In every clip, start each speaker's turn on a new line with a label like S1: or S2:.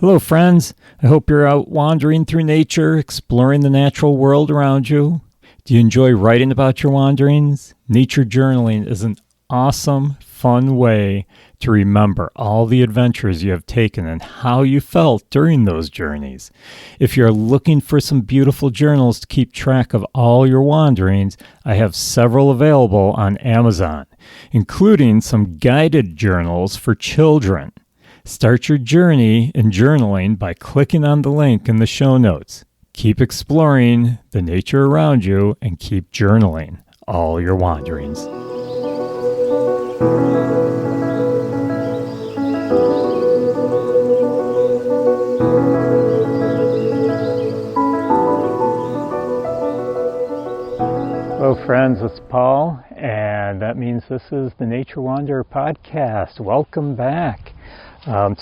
S1: Hello, friends. I hope you're out wandering through nature, exploring the natural world around you. Do you enjoy writing about your wanderings? Nature journaling is an awesome, fun way to remember all the adventures you have taken and how you felt during those journeys. If you're looking for some beautiful journals to keep track of all your wanderings, I have several available on Amazon, including some guided journals for children. Start your journey in journaling by clicking on the link in the show notes. Keep exploring the nature around you and keep journaling all your wanderings. Hello friends, it's Paul, and that means this is the Nature Wanderer podcast. Welcome back.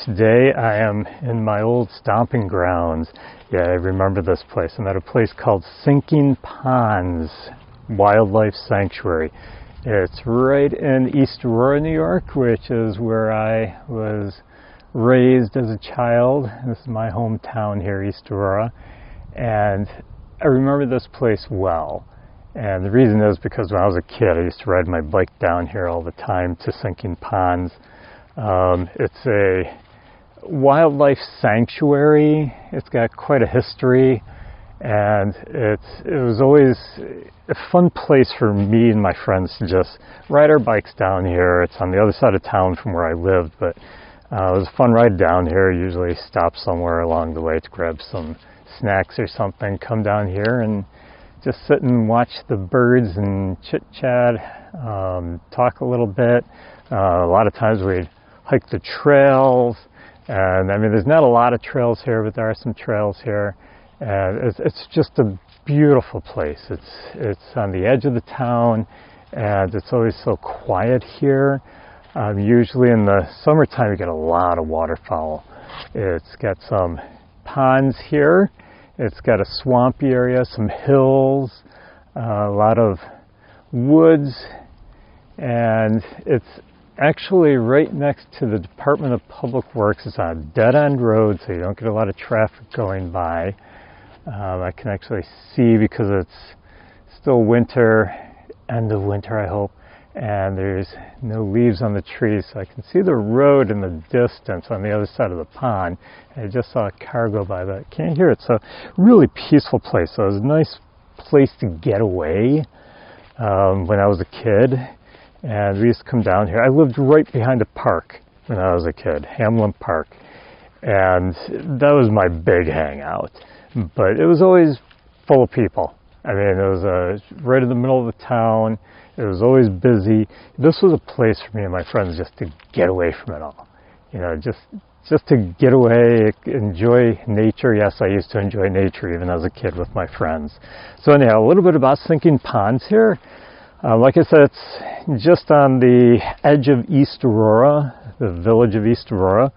S1: Today I am in my old stomping grounds. Yeah, I remember this place. I'm at a place called Sinking Ponds Wildlife Sanctuary. It's right in East Aurora, New York, which is where I was raised as a child. This is my hometown here, East Aurora. And I remember this place well. And the reason is because when I was a kid, I used to ride my bike down here all the time to Sinking Ponds. It's a wildlife sanctuary. It's got quite a history, and it was always a fun place for me and my friends to just ride our bikes down here. It's on the other side of town from where I lived, but it was a fun ride down here. Usually stop somewhere along the way to grab some snacks or something, come down here and just sit and watch the birds and chit-chat, talk a little bit. A lot of times we'd hike the trails, and I mean there's not a lot of trails here, but there are some trails here, and it's just a beautiful place. It's on the edge of the town, and it's always so quiet here. Usually in the summertime you get a lot of waterfowl. It's got some ponds here, it's got a swampy area, some hills, a lot of woods, and it's actually right next to the Department of Public Works. It's on a dead-end road, so you don't get a lot of traffic going by. I can actually see because it's still winter, end of winter I hope, and there's no leaves on the trees, so I can see the road in the distance on the other side of the pond. I just saw a car go by, but I can't hear it. So really peaceful place. So it was a nice place to get away when I was a kid. And we used to come down here. I lived right behind a park when I was a kid, Hamlin Park. And that was my big hangout. But it was always full of people. I mean, it was right in the middle of the town. It was always busy. This was a place for me and my friends just to get away from it all. You know, just to get away, enjoy nature. Yes, I used to enjoy nature even as a kid with my friends. So anyhow, a little bit about Sinking Ponds here. Like I said, it's just on the edge of East Aurora, the village of East Aurora.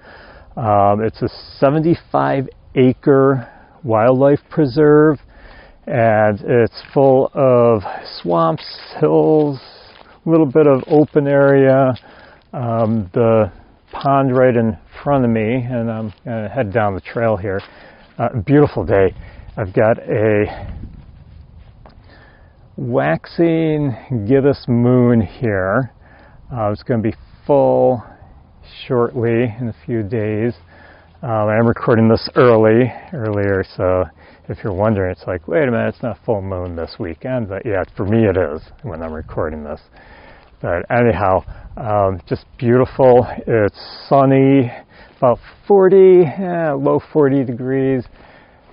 S1: It's a 75-acre wildlife preserve, and it's full of swamps, hills, a little bit of open area. The pond right in front of me, and I'm going to head down the trail here. Beautiful day. I've got a waxing gibbous moon here. It's going to be full shortly in a few days. I'm recording this earlier, so if you're wondering, it's like, wait a minute, it's not full moon this weekend. But yeah, for me it is when I'm recording this. But anyhow, just beautiful. It's sunny, about 40, low 40 degrees.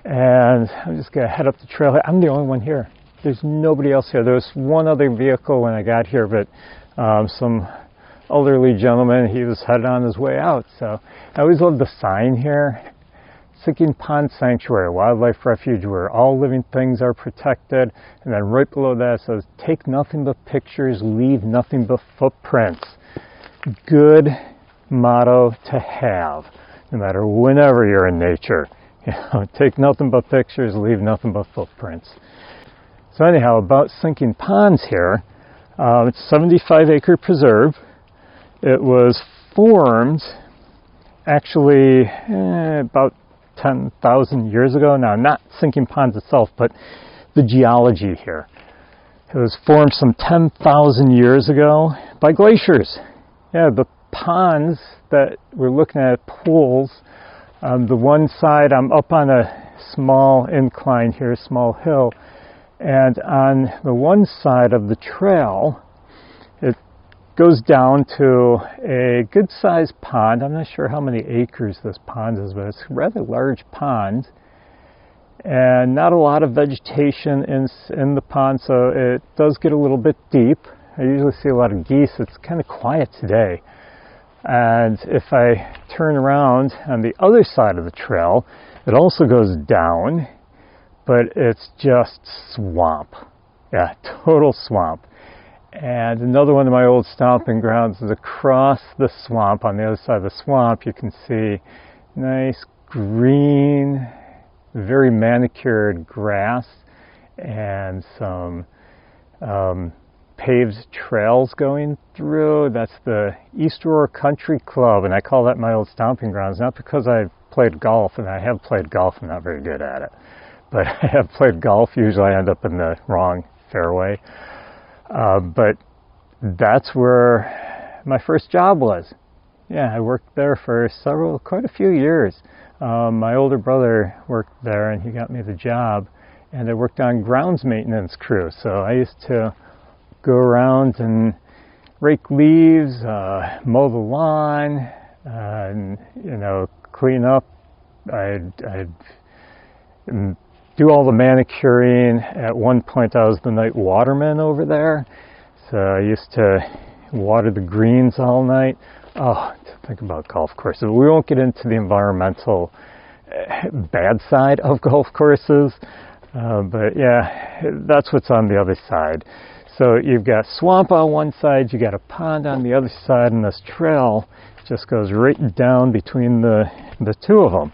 S1: And I'm just going to head up the trail. I'm the only one here. There's nobody else here. There was one other vehicle when I got here, but some elderly gentleman, he was headed on his way out. So I always love the sign here. Sinking Pond Sanctuary, wildlife refuge where all living things are protected. And then right below that it says, take nothing but pictures, leave nothing but footprints. Good motto to have, no matter whenever you're in nature. You know, take nothing but pictures, leave nothing but footprints. So anyhow, about Sinking Ponds here, it's a 75-acre preserve. It was formed actually about 10,000 years ago. Now, not sinking ponds itself, but the geology here. It was formed some 10,000 years ago by glaciers. Yeah, the ponds that we're looking at, pools, the one side, I'm up on a small incline here, small hill, and on the one side of the trail, it goes down to a good-sized pond. I'm not sure how many acres this pond is, but it's a rather large pond. And not a lot of vegetation in the pond, so it does get a little bit deep. I usually see a lot of geese. It's kind of quiet today. And if I turn around on the other side of the trail, it also goes down, but it's just swamp. Yeah, total swamp. And another one of my old stomping grounds is across the swamp. On the other side of the swamp, you can see nice green, very manicured grass and some paved trails going through. That's the East Aurora Country Club, and I call that my old stomping grounds, not because I played golf, and I have played golf, I'm not very good at it, but I have played golf. Usually I end up in the wrong fairway. But that's where my first job was. Yeah, I worked there for quite a few years. My older brother worked there, and he got me the job, and I worked on grounds maintenance crew. So I used to go around and rake leaves, mow the lawn, and clean up. I'd do all the manicuring. At one point, I was the night waterman over there, so I used to water the greens all night. Oh, to think about golf courses. We won't get into the environmental bad side of golf courses, but yeah, that's what's on the other side. So you've got swamp on one side, you got a pond on the other side, and this trail just goes right down between the two of them.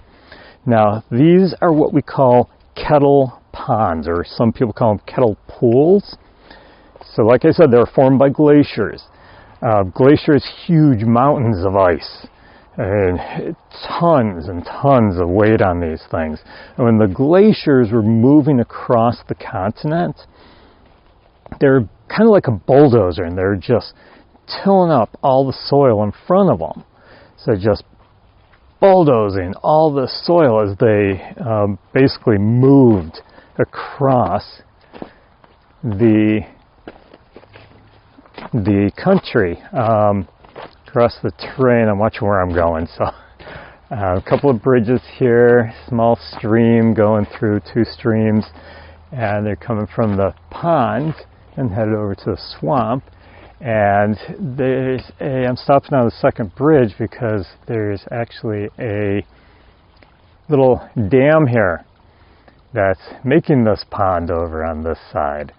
S1: Now, these are what we call kettle ponds, or some people call them kettle pools. So like I said, they're formed by glaciers. Glaciers, huge mountains of ice, and tons and tons of weight on these things. And when the glaciers were moving across the continent, they're kind of like a bulldozer, and they're just tilling up all the soil in front of them. So just bulldozing all the soil as they basically moved across the country, across the terrain. I'm watching where I'm going. So a couple of bridges here, small stream going through two streams, and they're coming from the pond and headed over to the swamp. And I'm stopping on the second bridge because there's actually a little dam here that's making this pond over on this side.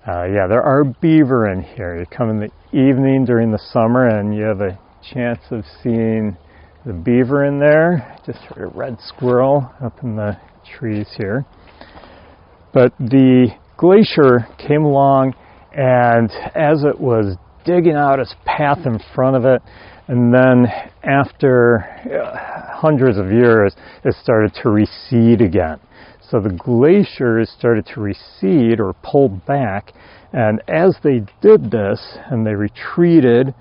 S1: Yeah, there are beaver in here. You come in the evening during the summer and you have a chance of seeing the beaver in there. Just heard a red squirrel up in the trees here. But the glacier came along, and as it was digging out its path in front of it, and then after hundreds of years, it started to recede again. So the glaciers started to recede or pull back, and as they did this and they retreated,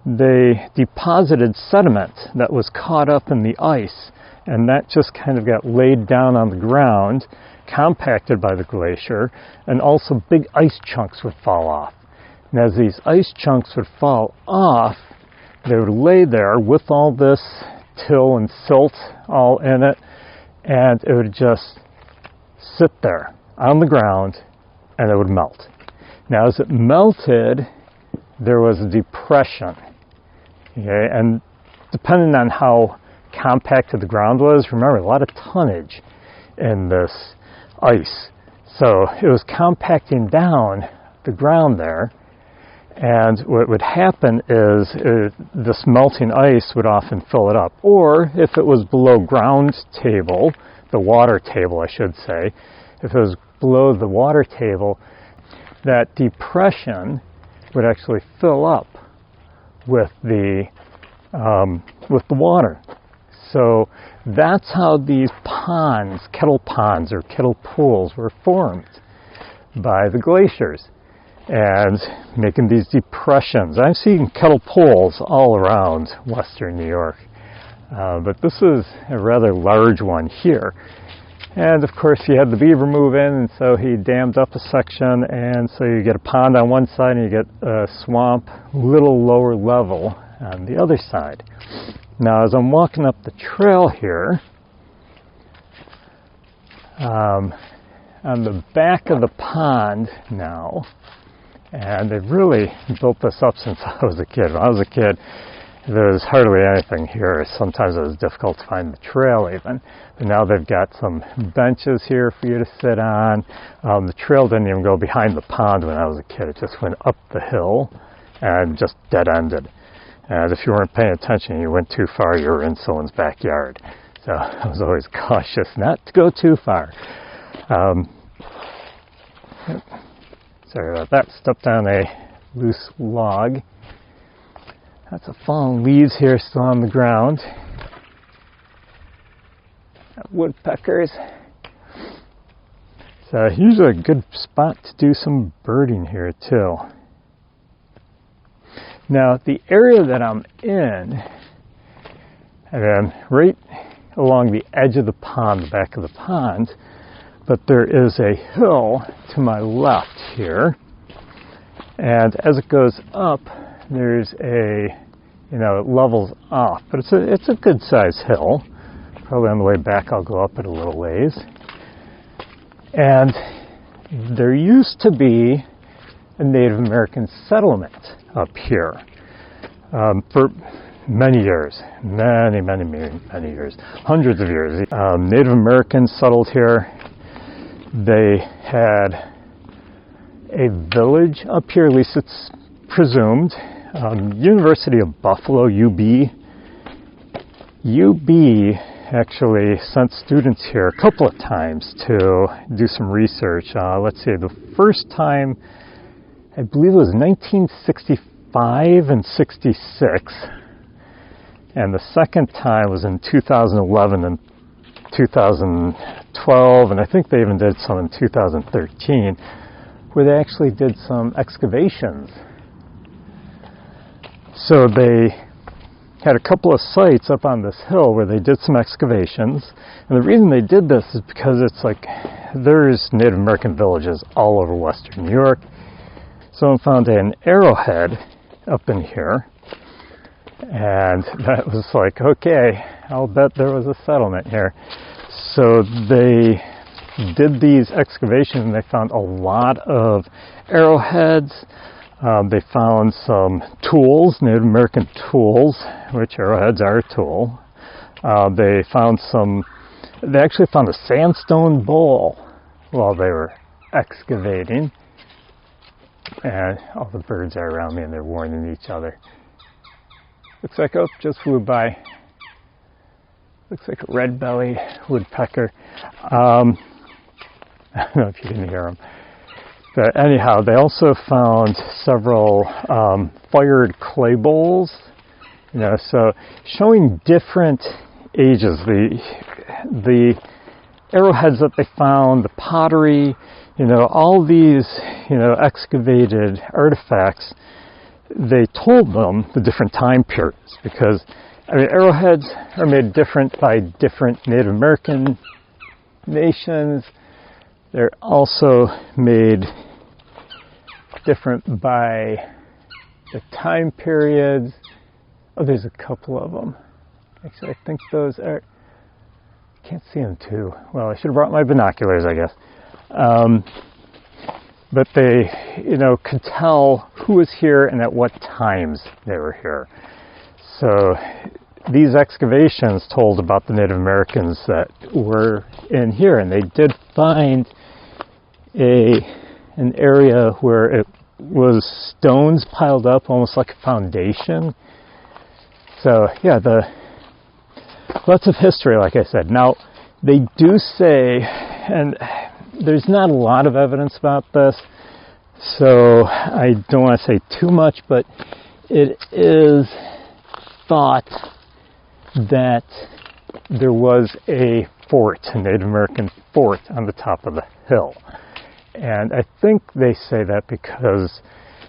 S1: they deposited sediment that was caught up in the ice, and that just kind of got laid down on the ground, compacted by the glacier, and also big ice chunks would fall off. And as these ice chunks would fall off, they would lay there with all this till and silt all in it, and it would just sit there on the ground, and it would melt. Now, as it melted, there was a depression. Okay, and depending on how compacted the ground was, remember, a lot of tonnage in this ice. So it was compacting down the ground there, and what would happen is this melting ice would often fill it up. Or if it was below ground table, the water table I should say, if it was below the water table, that depression would actually fill up with the water. So that's how these ponds, kettle ponds or kettle pools, were formed by the glaciers and making these depressions. I've seen kettle pools all around western New York, but this is a rather large one here. And of course you had the beaver move in, and so he dammed up a section, and so you get a pond on one side and you get a swamp a little lower level on the other side. Now as I'm walking up the trail here, on the back of the pond now, and they've really built this up since I was a kid. When I was a kid, there was hardly anything here. Sometimes it was difficult to find the trail even. But now they've got some benches here for you to sit on. The trail didn't even go behind the pond when I was a kid. It just went up the hill and just dead-ended. And if you weren't paying attention, you went too far, you were in someone's backyard. So I was always cautious not to go too far. Sorry about that. Stepped on a loose log. Lots of fallen leaves here still on the ground. Woodpeckers. So usually a good spot to do some birding here too. Now the area that I'm in, and I'm right along the edge of the pond, the back of the pond, but there is a hill to my left here, and as it goes up, there's a, it levels off, but it's a good sized hill. Probably on the way back I'll go up it a little ways. And there used to be a Native American settlement up here for many years, many years, hundreds of years. Native Americans settled here. They had a village up here, at least it's presumed. University of Buffalo, UB actually sent students here a couple of times to do some research. Let's see, the first time, I believe it was 1965 and 66, and the second time was in 2011 and 2012, and I think they even did some in 2013, where they actually did some excavations. So they had a couple of sites up on this hill where they did some excavations. And the reason they did this is because it's like there's Native American villages all over western New York. Someone found an arrowhead up in here. And that was like, okay, I'll bet there was a settlement here. So they did these excavations and they found a lot of arrowheads. They found some tools, Native American tools, which arrowheads are a tool. They actually found a sandstone bowl while they were excavating. And all the birds are around me and they're warning each other. Looks like, just flew by. Looks like a red-bellied woodpecker. I don't know if you can hear them. But anyhow, they also found several fired clay bowls, so showing different ages. The arrowheads that they found, the pottery, all these, excavated artifacts, they told them the different time periods, because, arrowheads are made different by different Native American nations. They're also made different by the time periods. Oh, there's a couple of them. Actually, I think those are, can't see them too well. I should have brought my binoculars, I guess. But they, could tell who was here and at what times they were here. So these excavations told about the Native Americans that were in here, and they did find an area where it was stones piled up almost like a foundation. So yeah, lots of history, like I said. Now they do say, and there's not a lot of evidence about this, so I don't want to say too much, but it is thought that there was a fort, a Native American fort on the top of the hill. And I think they say that because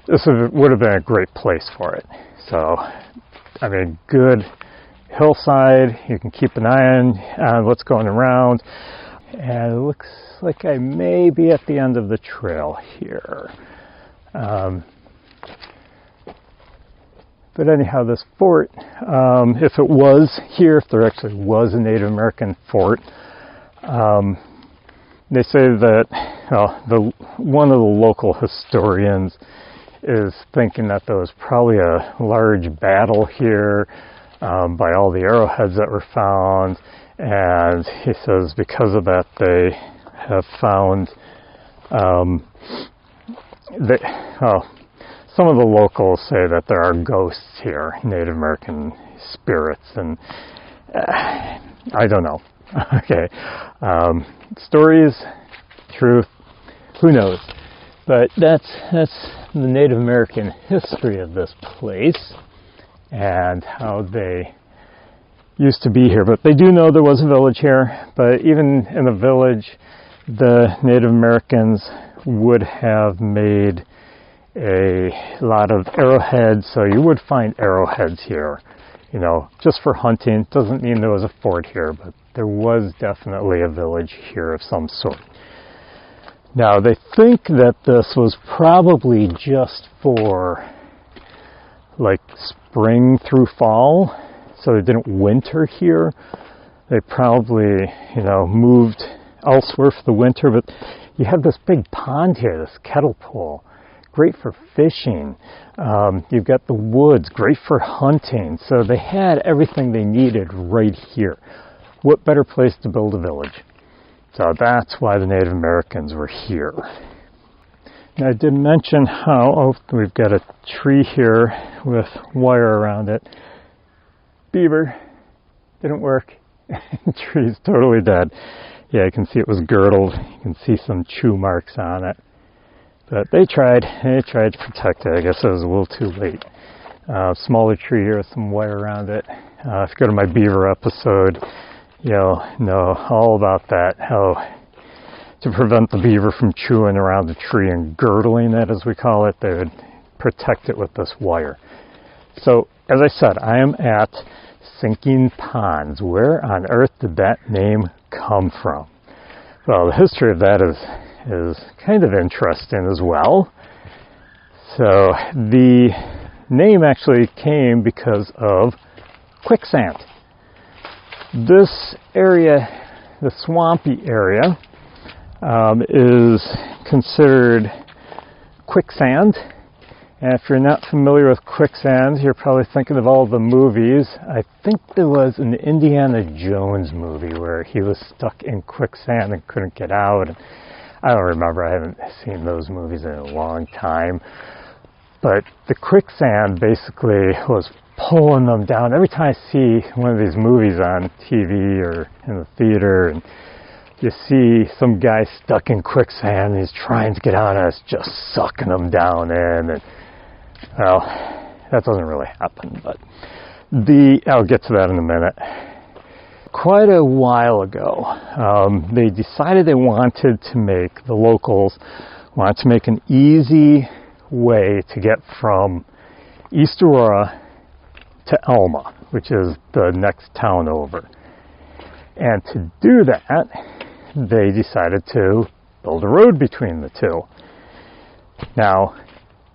S1: this would have been a great place for it. So, I mean, good hillside, you can keep an eye on what's going around. And it looks like I may be at the end of the trail here. But anyhow, this fort, if it was here, if there actually was a Native American fort, they say that one of the local historians is thinking that there was probably a large battle here by all the arrowheads that were found, and he says because of that they have found some of the locals say that there are ghosts here, Native American spirits, and I don't know. Okay, stories, truth, who knows? But that's the Native American history of this place and how they used to be here. But they do know there was a village here. But even in the village, the Native Americans would have made a lot of arrowheads, so you would find arrowheads here, you know, just for hunting. Doesn't mean there was a fort here, but there was definitely a village here of some sort. Now, they think that this was probably just for like spring through fall, so they didn't winter here. They probably, you know, moved elsewhere for the winter, but you have this big pond here, this kettle pool. Great for fishing. You've got the woods, great for hunting. So they had everything they needed right here. What better place to build a village? So that's why the Native Americans were here. Now I did mention how, we've got a tree here with wire around it. Beaver, didn't work. Tree's totally dead. Yeah, you can see it was girdled. You can see some chew marks on it. But they tried to protect it. I guess it was a little too late. Smaller tree here with some wire around it. If you go to my beaver episode, you'll know all about that, how to prevent the beaver from chewing around the tree and girdling it, as we call it. They would protect it with this wire. So, as I said, I am at Sinking Ponds. Where on earth did that name come from? Well, the history of that is kind of interesting as well. So the name actually came because of quicksand. This area, the swampy area, is considered quicksand. And if you're not familiar with quicksand, you're probably thinking of all the movies. I think there was an Indiana Jones movie where he was stuck in quicksand and couldn't get out. I don't remember. I haven't seen those movies in a long time. But the quicksand basically was pulling them down. Every time I see one of these movies on TV or in the theater, and you see some guy stuck in quicksand, and he's trying to get out, and it's just sucking him down in. And, well, that doesn't really happen. But I'll get to that in a minute. Quite a while ago, they decided the locals wanted to make an easy way to get from East Aurora to Alma, which is the next town over. And to do that, they decided to build a road between the two. Now,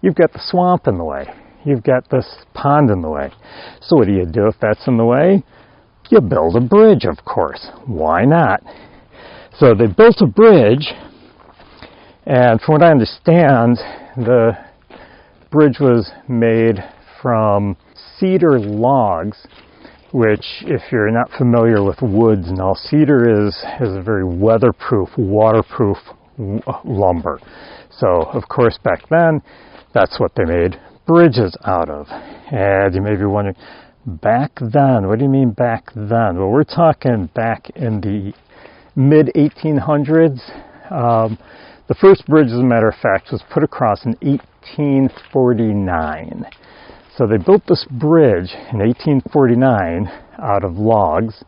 S1: you've got the swamp in the way. You've got this pond in the way. So what do you do if that's in the way? You build a bridge, of course. Why not? So they built a bridge, and from what I understand, the bridge was made from cedar logs, which, if you're not familiar with woods and all, cedar is a very weatherproof, waterproof lumber. So, of course, back then, that's what they made bridges out of. And you may be wondering, back then, what do you mean back then? Well, we're talking back in the mid-1800s. The first bridge, as a matter of fact, was put across in 1849. So they built this bridge in 1849 out of logs.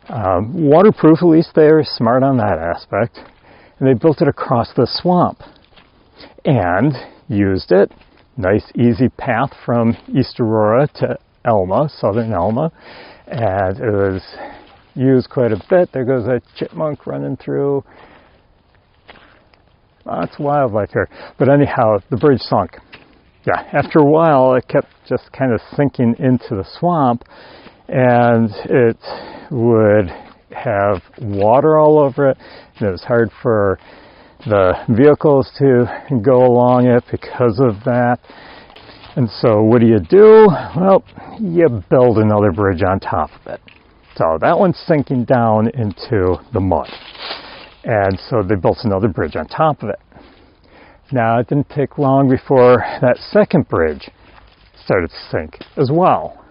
S1: Waterproof, at least they were smart on that aspect. And they built it across the swamp and used it. Nice, easy path from East Aurora to Elma, southern Elma. And it was used quite a bit. There goes a chipmunk running through. Lots of wildlife here. But anyhow, the bridge sunk. Yeah, after a while, it kept just kind of sinking into the swamp, and it would have water all over it, and it was hard for the vehicles to go along it because of that. And so what do? Well, you build another bridge on top of it. So that one's sinking down into the mud. And so they built another bridge on top of it. Now, it didn't take long before that second bridge started to sink as well.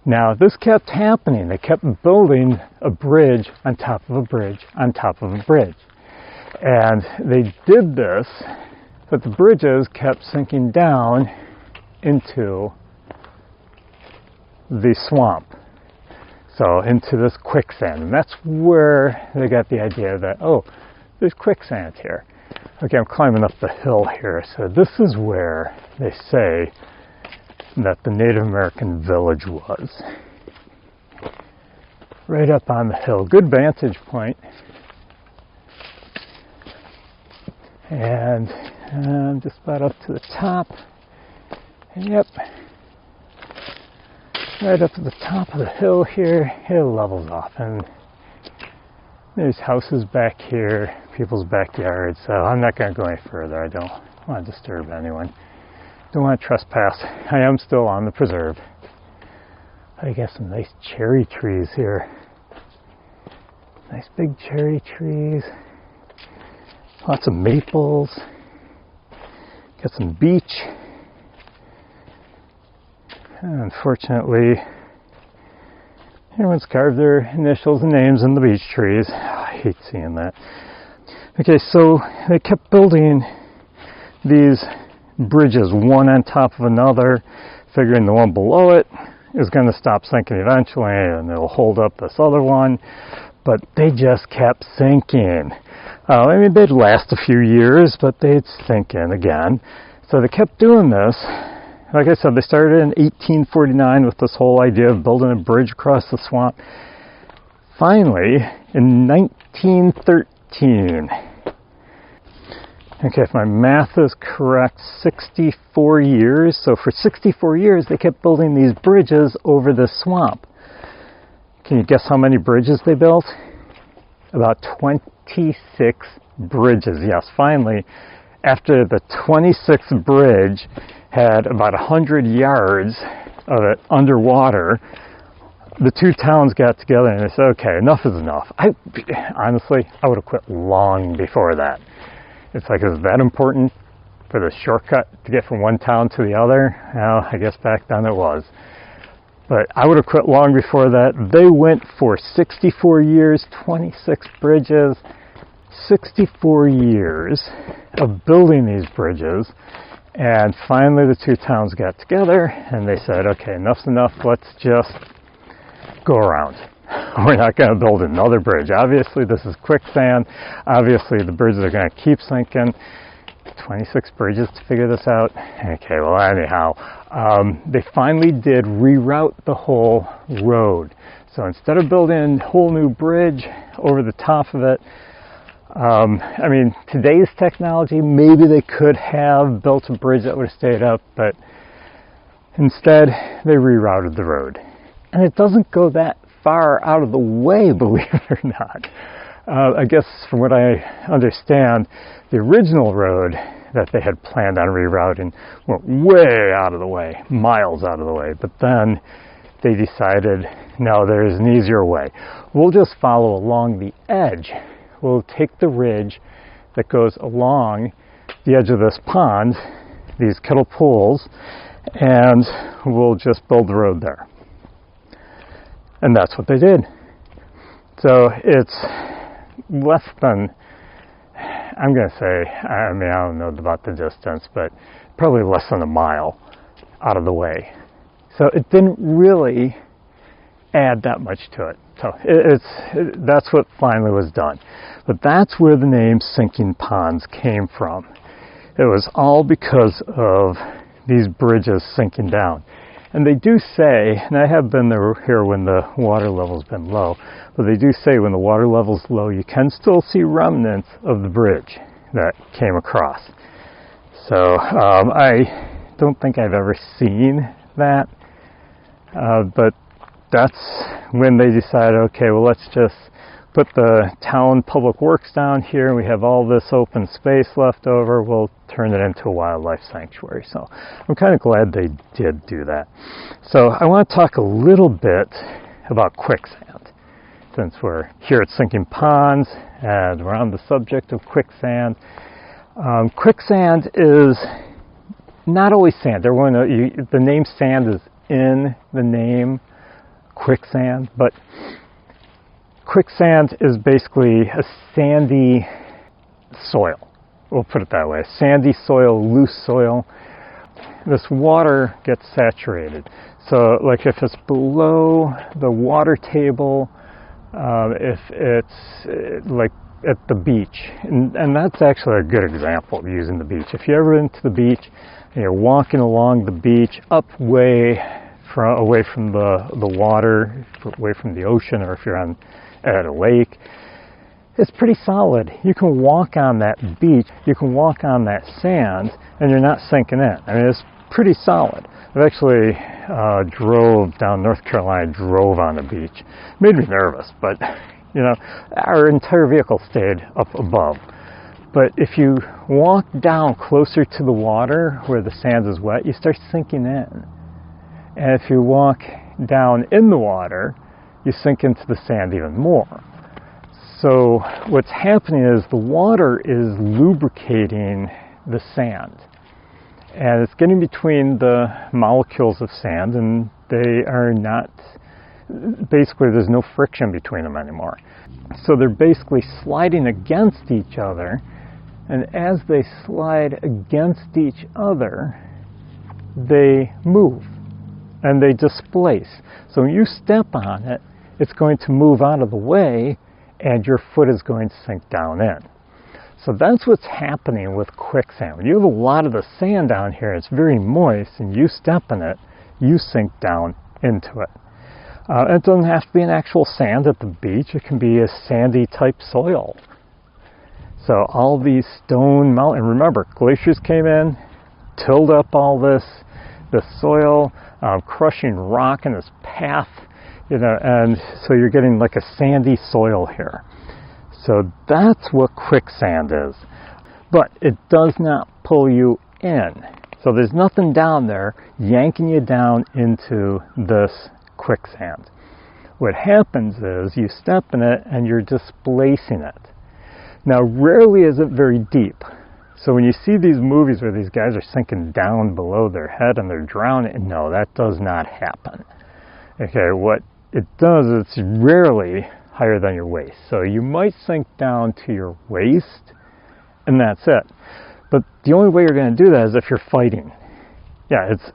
S1: Now, this kept happening. They kept building a bridge on top of a bridge on top of a bridge. And they did this, but the bridges kept sinking down into the swamp. So into this quicksand. And that's where they got the idea that, oh, there's quicksand here. Okay, I'm climbing up the hill here. So this is where they say that the Native American village was. Right up on the hill. Good vantage point. And I'm just about up to the top. Yep. Right up to the top of the hill here. It levels off. And there's houses back here, people's backyards. So I'm not going to go any further. I don't want to disturb anyone. Don't want to trespass. I am still on the preserve. I got some nice cherry trees here. Nice big cherry trees. Lots of maples. Got some beech. Unfortunately, everyone's carved their initials and names in the beech trees. I hate seeing that. Okay, so they kept building these bridges, one on top of another, figuring the one below it is going to stop sinking eventually, and it'll hold up this other one. But they just kept sinking. I mean, they'd last a few years, but they'd sink in again. So they kept doing this. Like I said, they started in 1849 with this whole idea of building a bridge across the swamp. Finally, in 1913, okay, if my math is correct, 64 years. So for 64 years, they kept building these bridges over the swamp. Can you guess how many bridges they built? About 26 bridges. Yes, finally, after the 26th bridge had about 100 yards of it underwater, the two towns got together and they said, okay, enough is enough. Honestly, I would have quit long before that. It's like, is that important for the shortcut to get from one town to the other? Well, I guess back then it was. But I would have quit long before that. They went for 64 years, 26 bridges, 64 years of building these bridges. And finally the two towns got together and they said, okay, enough's enough, let's just go around. We're not going to build another bridge. Obviously this is quicksand. Obviously the bridges are going to keep sinking. 26 bridges to figure this out. Okay, well anyhow, they finally did reroute the whole road. So instead of building a whole new bridge over the top of it, I mean, today's technology, maybe they could have built a bridge that would have stayed up, but instead they rerouted the road. And it doesn't go that far out of the way, believe it or not. I guess from what I understand, the original road that they had planned on rerouting went way out of the way, miles out of the way. But then they decided, no, there's an easier way. We'll just follow along the edge. We'll take the ridge that goes along the edge of this pond, these kettle pools, and we'll just build the road there. And that's what they did. So it's less than, I'm going to say, I mean, I don't know about the distance, but probably less than a mile out of the way. So it didn't really add that much to it. So that's what finally was done. But that's where the name sinking ponds came from. It was all because of these bridges sinking down. And they do say, and I have been there here when the water level's been low, but they do say when the water level's low, you can still see remnants of the bridge that came across. So I don't think I've ever seen that, but that's when they decided, okay, well, let's just put the town public works down here. We have all this open space left over. We'll turn it into a wildlife sanctuary. So I'm kind of glad they did do that. So I want to talk a little bit about quicksand, since we're here at Sinking Ponds and we're on the subject of quicksand. Quicksand is not always sand. The name sand is in the name quicksand, but quicksand is basically a sandy soil. We'll put it that way. Sandy soil, loose soil. This water gets saturated. So like if it's below the water table, if it's like at the beach, and that's actually a good example of using the beach. If you're ever into the beach and you're walking along the beach away from the water, away from the ocean, or if you're at a lake, it's pretty solid. You can walk on that beach, you can walk on that sand, and you're not sinking in. I mean, it's pretty solid. I've actually drove down North Carolina, drove on the beach. Made me nervous, but you know, our entire vehicle stayed up above. But if you walk down closer to the water where the sand is wet, you start sinking in. And if you walk down in the water, you sink into the sand even more. So what's happening is the water is lubricating the sand. And it's getting between the molecules of sand, and they are not, basically there's no friction between them anymore. So they're basically sliding against each other, and as they slide against each other, they move and they displace. So when you step on it, it's going to move out of the way and your foot is going to sink down in. So that's what's happening with quicksand. When you have a lot of the sand down here, it's very moist, and you step in it, you sink down into it. It doesn't have to be an actual sand at the beach. It can be a sandy type soil. So all these stone mountains, remember, glaciers came in, tilled up all this soil, crushing rock in its path, you know, and so you're getting like a sandy soil here. So that's what quicksand is. But it does not pull you in. So there's nothing down there yanking you down into this quicksand. What happens is you step in it and you're displacing it. Now, rarely is it very deep. So when you see these movies where these guys are sinking down below their head and they're drowning, no, that does not happen. Okay, what it does is it's rarely higher than your waist. So you might sink down to your waist, and that's it. But the only way you're going to do that is if you're fighting. Yeah, it's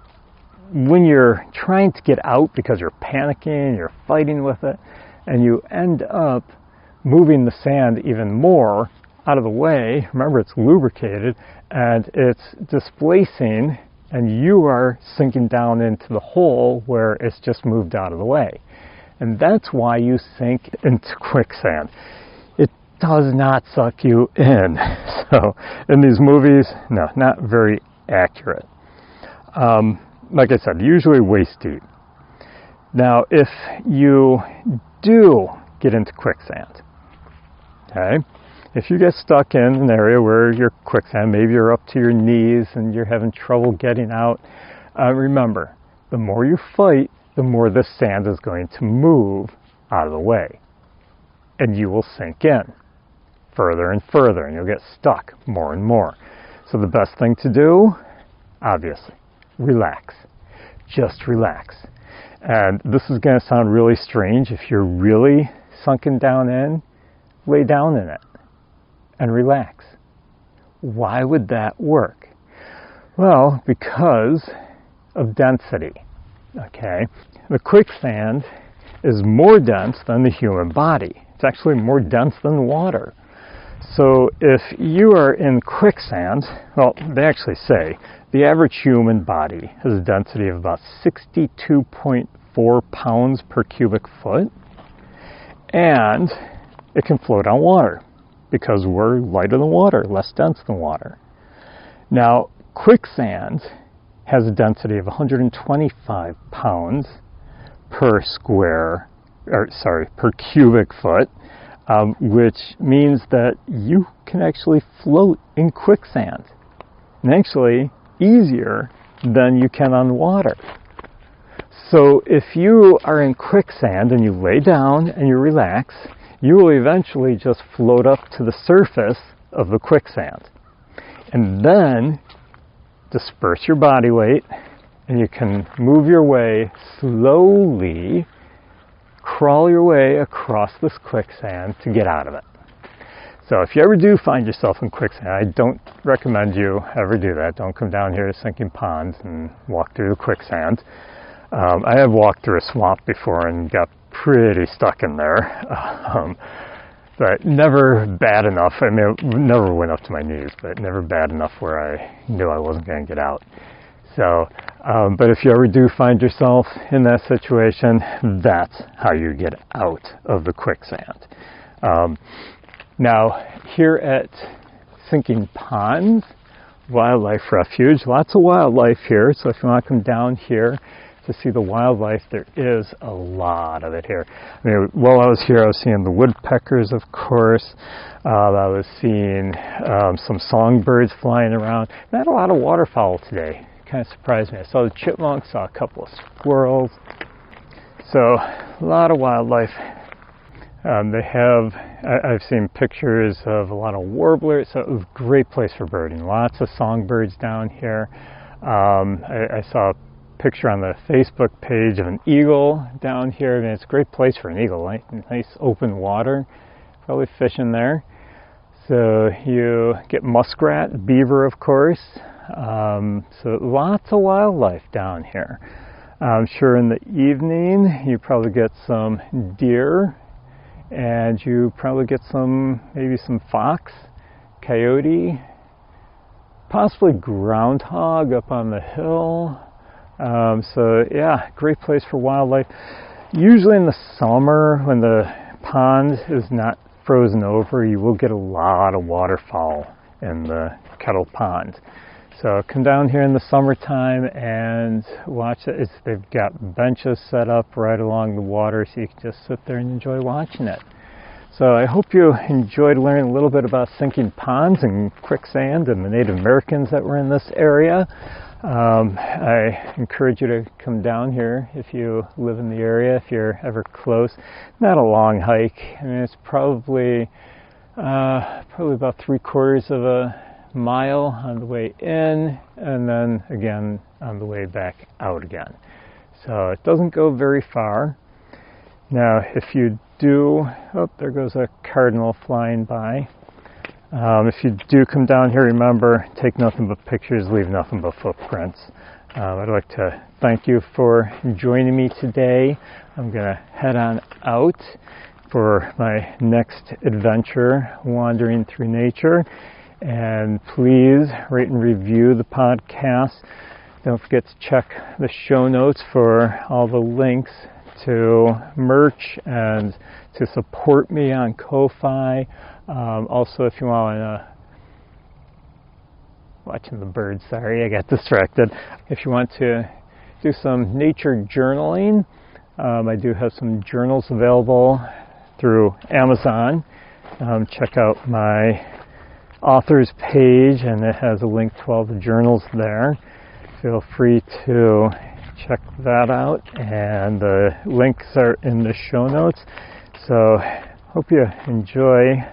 S1: when you're trying to get out because you're panicking, you're fighting with it, and you end up moving the sand even more out of the way. Remember, it's lubricated, and it's displacing, and you are sinking down into the hole where it's just moved out of the way. And that's why you sink into quicksand. It does not suck you in. So in these movies, no, not very accurate. Like I said, usually waist deep. Now, if you do get into quicksand, okay, if you get stuck in an area where you're quicksand, maybe you're up to your knees and you're having trouble getting out, remember, the more you fight, the more the sand is going to move out of the way. And you will sink in further and further, and you'll get stuck more and more. So the best thing to do, obviously, relax. Just relax. And this is going to sound really strange. If you're really sunken down in, lay down in it and relax. Why would that work? Well, because of density. Okay, the quicksand is more dense than the human body. It's actually more dense than water. So if you are in quicksand, well, they actually say the average human body has a density of about 62.4 pounds per cubic foot, and it can float on water because we're lighter than water, less dense than water. Now, quicksand has a density of 125 pounds per cubic foot, which means that you can actually float in quicksand, and actually easier than you can on water. So if you are in quicksand and you lay down and you relax, you will eventually just float up to the surface of the quicksand. And then disperse your body weight, and you can move your way slowly, crawl your way across this quicksand to get out of it. So if you ever do find yourself in quicksand, I don't recommend you ever do that. Don't come down here to sinking ponds and walk through the quicksand. I have walked through a swamp before and got pretty stuck in there. But never bad enough. I mean, it never went up to my knees, but never bad enough where I knew I wasn't going to get out. So, but if you ever do find yourself in that situation, that's how you get out of the quicksand. Now, here at Sinking Ponds Wildlife Refuge, lots of wildlife here. So if you want to come down here to see the wildlife, there is a lot of it here. I mean, while I was here, I was seeing the woodpeckers, of course. I was seeing some songbirds flying around. I had a lot of waterfowl today. Kind of surprised me. I saw the chipmunks, saw a couple of squirrels. So a lot of wildlife. I've seen pictures of a lot of warblers, so it was a great place for birding. Lots of songbirds down here. I saw a picture on the Facebook page of an eagle down here. I mean, it's a great place for an eagle, right? Nice open water, probably fishing there. So you get muskrat, beaver, of course. So lots of wildlife down here. I'm sure in the evening you probably get some deer, and you probably get maybe some fox, coyote, possibly groundhog up on the hill. So yeah, great place for wildlife. Usually in the summer, when the pond is not frozen over, you will get a lot of waterfowl in the Kettle Pond. So come down here in the summertime and watch it. They've got benches set up right along the water, so you can just sit there and enjoy watching it. So I hope you enjoyed learning a little bit about sinking ponds and quicksand and the Native Americans that were in this area. I encourage you to come down here if you live in the area, if you're ever close. Not a long hike. I mean, it's probably about 3/4 of a mile on the way in, and then again on the way back out again. So it doesn't go very far. Now, if you do, oh, there goes a cardinal flying by. If you do come down here, remember, take nothing but pictures, leave nothing but footprints. I'd like to thank you for joining me today. I'm going to head on out for my next adventure, wandering through nature. And please rate and review the podcast. Don't forget to check the show notes for all the links to merch and to support me on Ko-Fi. Also, if you want watching the birds, sorry, I got distracted. If you want to do some nature journaling, I do have some journals available through Amazon. Check out my author's page, and it has a link to all the journals there. Feel free to check that out, and the links are in the show notes. So hope you enjoy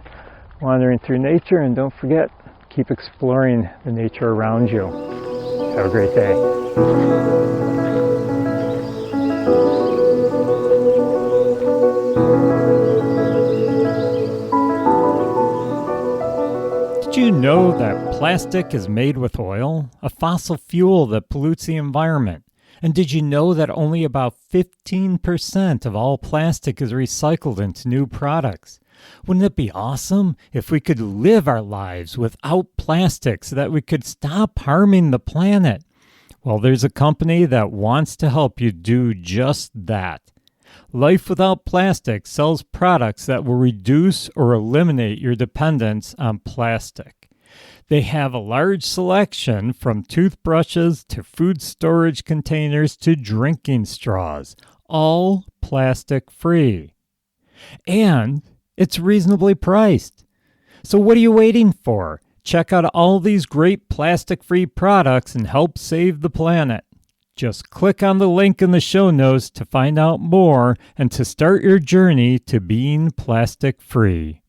S1: wandering through nature, and don't forget, keep exploring the nature around you. Have a great day.
S2: Did you know that plastic is made with oil, a fossil fuel that pollutes the environment?
S1: And did you know that only about 15% of all plastic is recycled into new products? Wouldn't it be awesome if we could live our lives without plastic so that we could stop harming the planet? Well, there's a company that wants to help you do just that. Life Without Plastic sells products that will reduce or eliminate your dependence on plastic. They have a large selection from toothbrushes to food storage containers to drinking straws, all plastic free. And it's reasonably priced. So what are you waiting for? Check out all these great plastic-free products and help save the planet. Just click on the link in the show notes to find out more and to start your journey to being plastic-free.